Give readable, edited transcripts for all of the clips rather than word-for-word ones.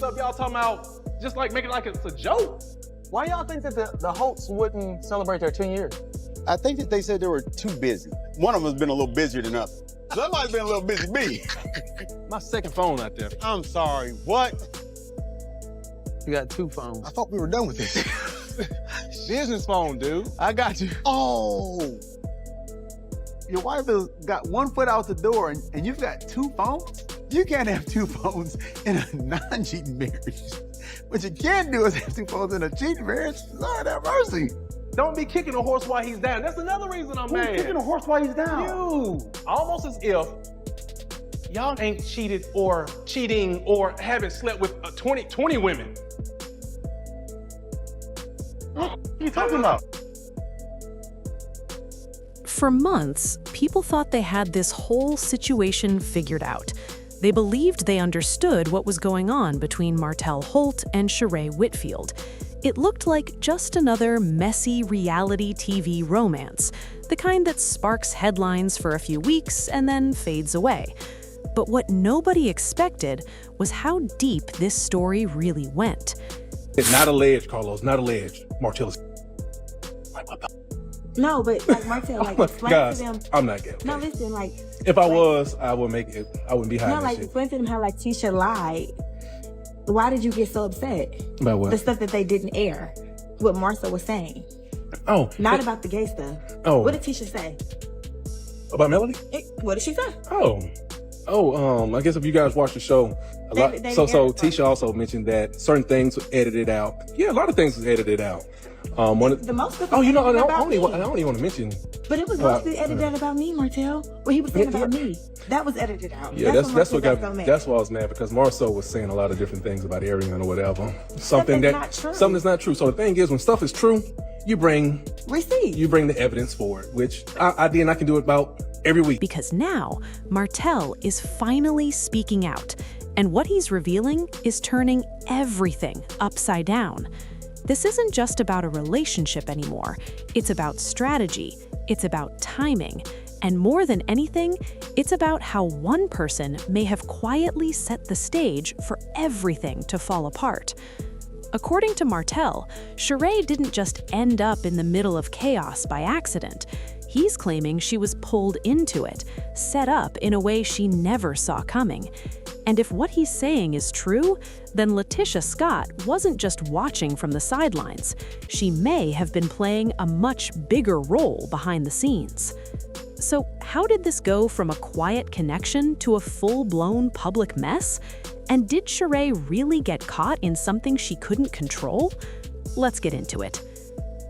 up, y'all talking about just like making like it's a joke. Why y'all think that the Holts wouldn't celebrate their 10 years? I think that they said they were too busy. One of them has been a little busier than others. Somebody's been a little busy me. My second phone out there. I'm sorry, what? You got 2 phones. I thought we were done with this. Business phone, dude. I got you. Oh. Your wife has got 1 foot out the door and you've got 2 phones? You can't have 2 phones in a non-cheating marriage. What you can do is have 2 phones in a cheating marriage. Lord have mercy. Don't be kicking a horse while he's down. That's another reason I'm mad. Who's kicking a horse while he's down? You. Almost as if y'all ain't cheated or cheating or haven't slept with 20 women. What are you talking about? For months, people thought they had this whole situation figured out. They believed they understood what was going on between Martell Holt and Sheree Whitfield. It looked like just another messy reality TV romance, the kind that sparks headlines for a few weeks and then fades away. But what nobody expected was how deep this story really went. It's not alleged, Carlos, not alleged. Martell is No, but like Martell, like explain guys, to them. I'm not gay. No, listen, like If I was, I would make it. I wouldn't be hiding no, that like shit. explain to them how LaTisha lied. Why did you get so upset? About what? The stuff that they didn't air. What Martha was saying. Oh, Not about the gay stuff. Oh. What did Tisha say? About Melody? What did she say? I guess if you guys watch the show, a lot. They So didn't air it Tisha also mentioned that certain things were edited out. Yeah, a lot of things was edited out. The most of it Oh, you know, I was don't, about only, me. I don't even want to mention. But it was mostly edited about me, Martell. What he was saying about me. That was edited out. Yeah, that's what Martell got. so mad. That's why I was mad because Marceau was saying a lot of different things about Ariana or whatever. Something that's not true. something that's not true. So the thing is, when stuff is true, you bring Receipt. the evidence for it, which I did, and I can do it about every week. Because now, Martell is finally speaking out, and what he's revealing is turning everything upside down. This isn't just about a relationship anymore. It's about strategy, it's about timing, and more than anything, it's about how one person may have quietly set the stage for everything to fall apart. According to Martell, Sheree didn't just end up in the middle of chaos by accident. He's claiming she was pulled into it, set up in a way she never saw coming. And if what he's saying is true, then LaTisha Scott wasn't just watching from the sidelines. She may have been playing a much bigger role behind the scenes. So how did this go from a quiet connection to a full-blown public mess? And did Sheree really get caught in something she couldn't control? Let's get into it.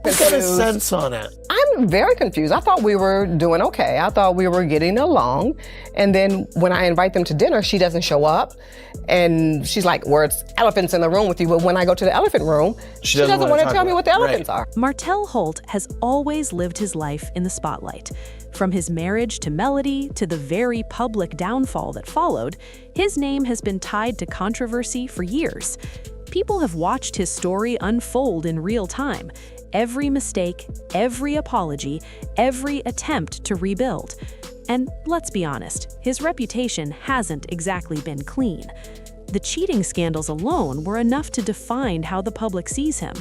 Get a sense on it. I'm very confused. I thought we were doing okay. I thought we were getting along. And then when I invite them to dinner, she doesn't show up. And she's like, "Where's elephants in the room with you?" But when I go to the elephant room, she doesn't want to tell me what the elephants are. Martell Holt has always lived his life in the spotlight. From his marriage to Melody to the very public downfall that followed, his name has been tied to controversy for years. People have watched his story unfold in real time. Every mistake, every apology, every attempt to rebuild. And let's be honest, his reputation hasn't exactly been clean. The cheating scandals alone were enough to define how the public sees him.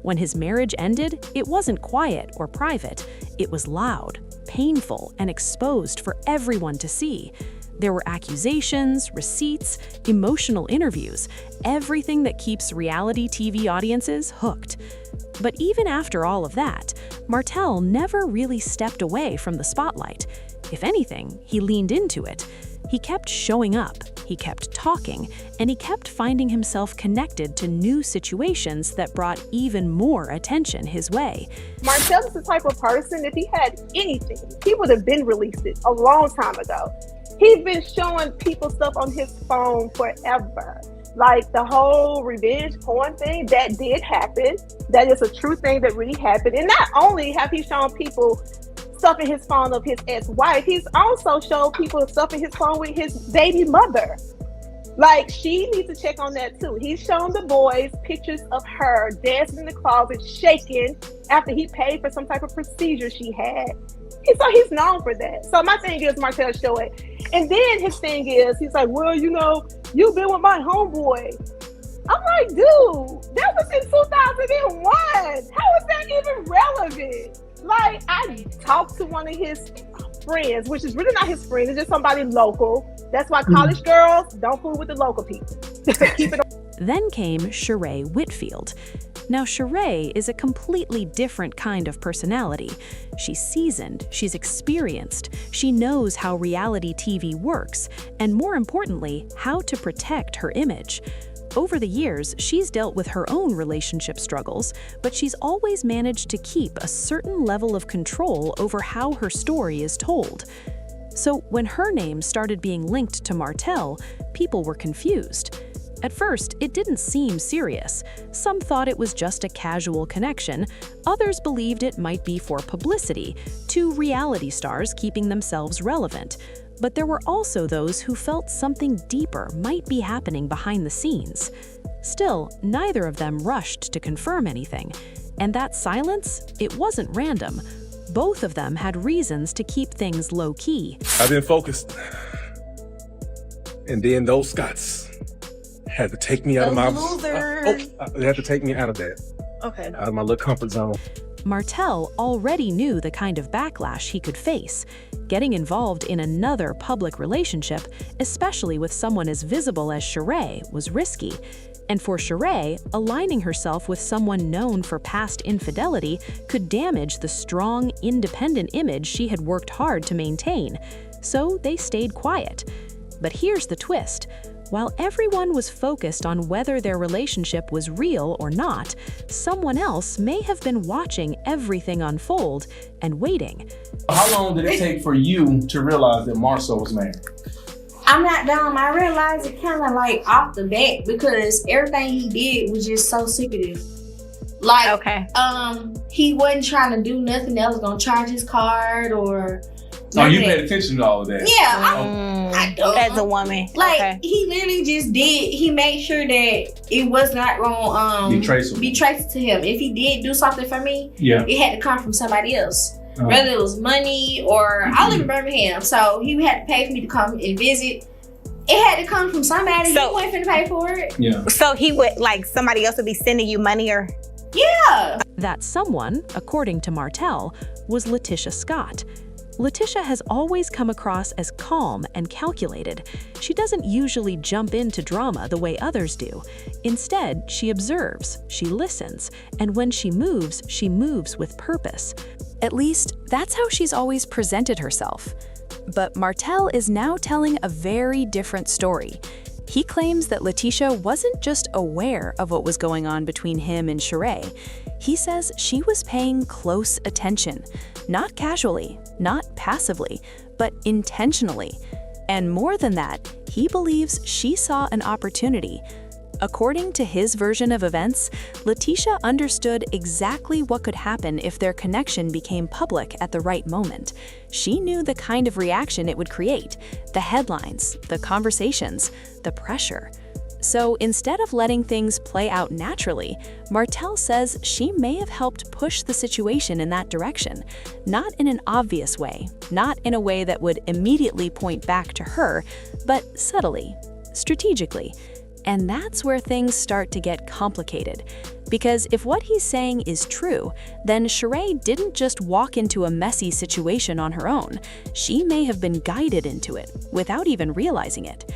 When his marriage ended, it wasn't quiet or private. It was loud, painful, and exposed for everyone to see. There were accusations, receipts, emotional interviews, everything that keeps reality TV audiences hooked. But even after all of that, Martell never really stepped away from the spotlight. If anything, he leaned into it. He kept showing up, he kept talking, and he kept finding himself connected to new situations that brought even more attention his way. Martell is the type of person, if he had anything, he would have been released it a long time ago. He's been showing people stuff on his phone forever. Like the whole revenge porn thing, that did happen. That is a true thing that really happened. And not only have he shown people stuff in his phone of his ex-wife, he's also showed people stuff in his phone with his baby mother. Like, she needs to check on that too. He's shown the boys pictures of her dancing in the closet, shaking after he paid for some type of procedure she had. So he's known for that. So my thing is, Martell, show it. And then his thing is, he's like, well, you know, you've been with my homeboy. I'm like, dude, that was in 2001. How is that even relevant? Like, I talked to one of his friends, which is really not his friend, it's just somebody local. That's why college girls don't fool with the local people. Keep it. Then came Sheree Whitfield. Now, Sheree is a completely different kind of personality. She's seasoned, she's experienced, she knows how reality TV works, and more importantly, how to protect her image. Over the years, she's dealt with her own relationship struggles, but she's always managed to keep a certain level of control over how her story is told. So when her name started being linked to Martell, people were confused. At first, it didn't seem serious. Some thought it was just a casual connection. Others believed it might be for publicity, two reality stars keeping themselves relevant. But there were also those who felt something deeper might be happening behind the scenes. Still, neither of them rushed to confirm anything. And that silence, it wasn't random. Both of them had reasons to keep things low-key. I've been focused. And then those Scots had to take me out of my... they had to take me out of that. Okay. Out of my little comfort zone. Martell already knew the kind of backlash he could face. Getting involved in another public relationship, especially with someone as visible as Sheree, was risky. And for Sheree, aligning herself with someone known for past infidelity could damage the strong, independent image she had worked hard to maintain. So they stayed quiet. But here's the twist. While everyone was focused on whether their relationship was real or not, someone else may have been watching everything unfold and waiting. How long did it take for you to realize that Marcel was married? I'm not dumb. I realized it kind of like off the bat because everything he did was just so secretive. Like, he wasn't trying to do nothing that was gonna charge his card or. Oh, you paid attention to all of that? Yeah, I don't. As a woman, like he literally just did. He made sure that it was not gonna be traceable to him. If he did do something for me, it had to come from somebody else. Whether it was money or I live in Birmingham, so he had to pay for me to come and visit. It had to come from somebody. So, he wasn't finna pay for it. Yeah. So he would like somebody else would be sending you money or. Yeah. That someone, according to Martell, was LaTisha Scott. LaTisha has always come across as calm and calculated. She doesn't usually jump into drama the way others do. Instead, she observes, she listens, and when she moves with purpose. At least, that's how she's always presented herself. But Martell is now telling a very different story. He claims that LaTisha wasn't just aware of what was going on between him and Sheree. He says she was paying close attention, not casually, not passively, but intentionally. And more than that, he believes she saw an opportunity. According to his version of events, LaTisha understood exactly what could happen if their connection became public at the right moment. She knew the kind of reaction it would create, the headlines, the conversations, the pressure. So instead of letting things play out naturally, Martell says she may have helped push the situation in that direction, not in an obvious way, not in a way that would immediately point back to her, but subtly, strategically. And that's where things start to get complicated. Because if what he's saying is true, then Sheree didn't just walk into a messy situation on her own. She may have been guided into it, without even realizing it.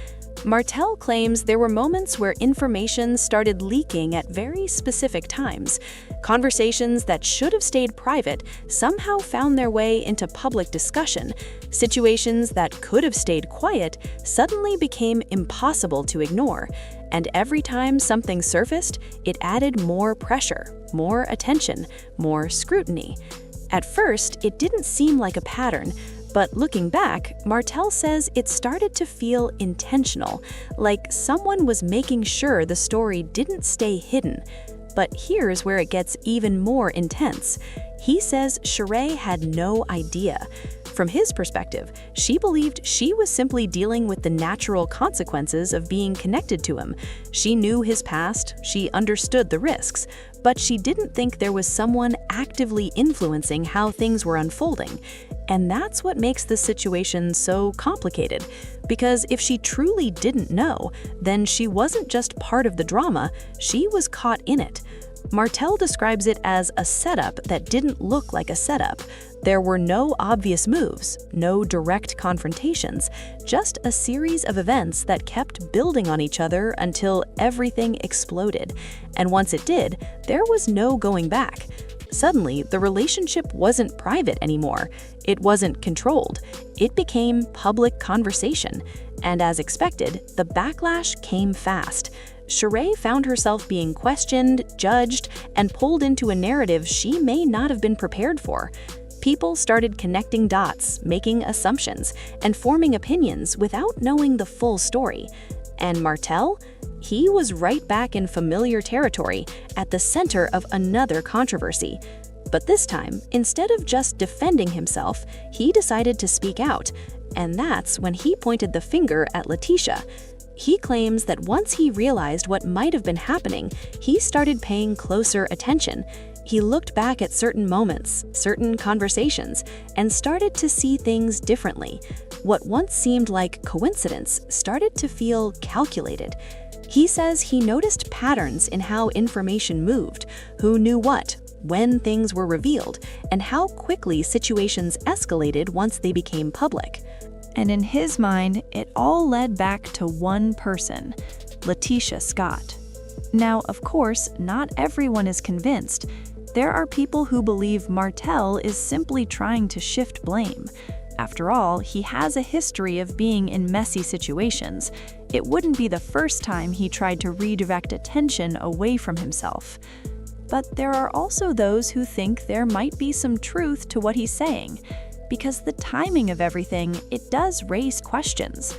Martell claims there were moments where information started leaking at very specific times. Conversations that should have stayed private somehow found their way into public discussion. Situations that could have stayed quiet suddenly became impossible to ignore. And every time something surfaced, it added more pressure, more attention, more scrutiny. At first, it didn't seem like a pattern, but looking back, Martell says it started to feel intentional, like someone was making sure the story didn't stay hidden. But here's where it gets even more intense. He says Sheree had no idea. From his perspective, she believed she was simply dealing with the natural consequences of being connected to him. She knew his past, she understood the risks, but she didn't think there was someone actively influencing how things were unfolding. And that's what makes the situation so complicated. Because if she truly didn't know, then she wasn't just part of the drama, she was caught in it. Martell describes it as a setup that didn't look like a setup. There were no obvious moves, no direct confrontations, just a series of events that kept building on each other until everything exploded. And once it did, there was no going back. Suddenly, the relationship wasn't private anymore. It wasn't controlled. It became public conversation. And as expected, the backlash came fast. Sheree found herself being questioned, judged, and pulled into a narrative she may not have been prepared for. People started connecting dots, making assumptions, and forming opinions without knowing the full story. And Martell? He was right back in familiar territory, at the center of another controversy. But this time, instead of just defending himself, he decided to speak out. And that's when he pointed the finger at LaTisha. He claims that once he realized what might have been happening, he started paying closer attention. He looked back at certain moments, certain conversations, and started to see things differently. What once seemed like coincidence started to feel calculated. He says he noticed patterns in how information moved, who knew what, when things were revealed, and how quickly situations escalated once they became public. And in his mind, it all led back to one person, LaTisha Scott. Now, of course, not everyone is convinced. There are people who believe Martell is simply trying to shift blame. After all, he has a history of being in messy situations. It wouldn't be the first time he tried to redirect attention away from himself. But there are also those who think there might be some truth to what he's saying. Because the timing of everything, it does raise questions.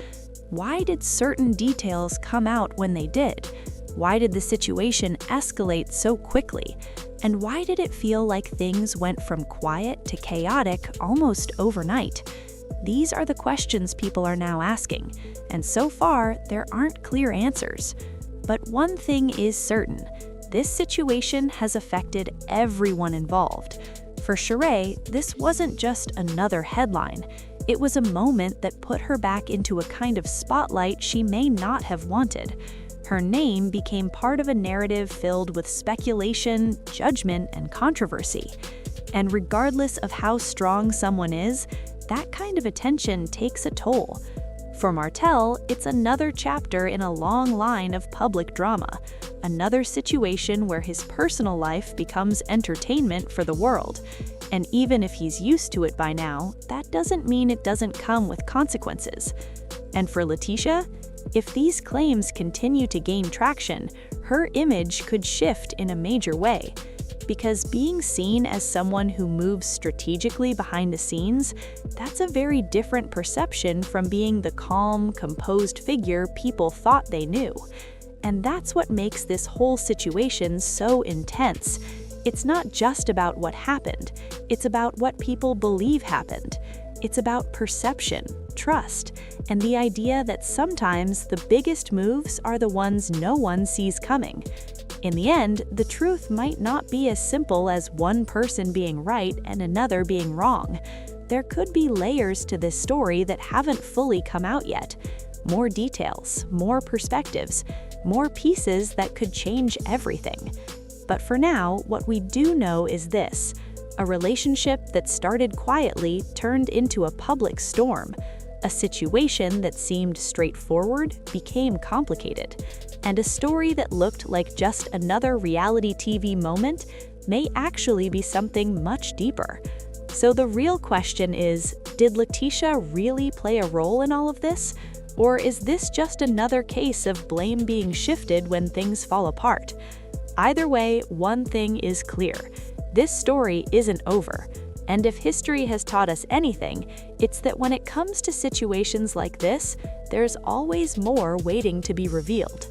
Why did certain details come out when they did? Why did the situation escalate so quickly? And why did it feel like things went from quiet to chaotic almost overnight? These are the questions people are now asking, and so far, there aren't clear answers. But one thing is certain, this situation has affected everyone involved. For Sheree, this wasn't just another headline. It was a moment that put her back into a kind of spotlight she may not have wanted. Her name became part of a narrative filled with speculation, judgment, and controversy. And regardless of how strong someone is, that kind of attention takes a toll. For Martell, it's another chapter in a long line of public drama, another situation where his personal life becomes entertainment for the world. And even if he's used to it by now, that doesn't mean it doesn't come with consequences. And for LaTisha, if these claims continue to gain traction, her image could shift in a major way. Because being seen as someone who moves strategically behind the scenes, that's a very different perception from being the calm, composed figure people thought they knew. And that's what makes this whole situation so intense. It's not just about what happened, it's about what people believe happened. It's about perception, trust, and the idea that sometimes the biggest moves are the ones no one sees coming. In the end, the truth might not be as simple as one person being right and another being wrong. There could be layers to this story that haven't fully come out yet. More details, more perspectives, more pieces that could change everything. But for now, what we do know is this: a relationship that started quietly turned into a public storm. A situation that seemed straightforward became complicated. And a story that looked like just another reality TV moment may actually be something much deeper. So the real question is, did LaTisha really play a role in all of this? Or is this just another case of blame being shifted when things fall apart? Either way, one thing is clear: this story isn't over. And if history has taught us anything, it's that when it comes to situations like this, there's always more waiting to be revealed.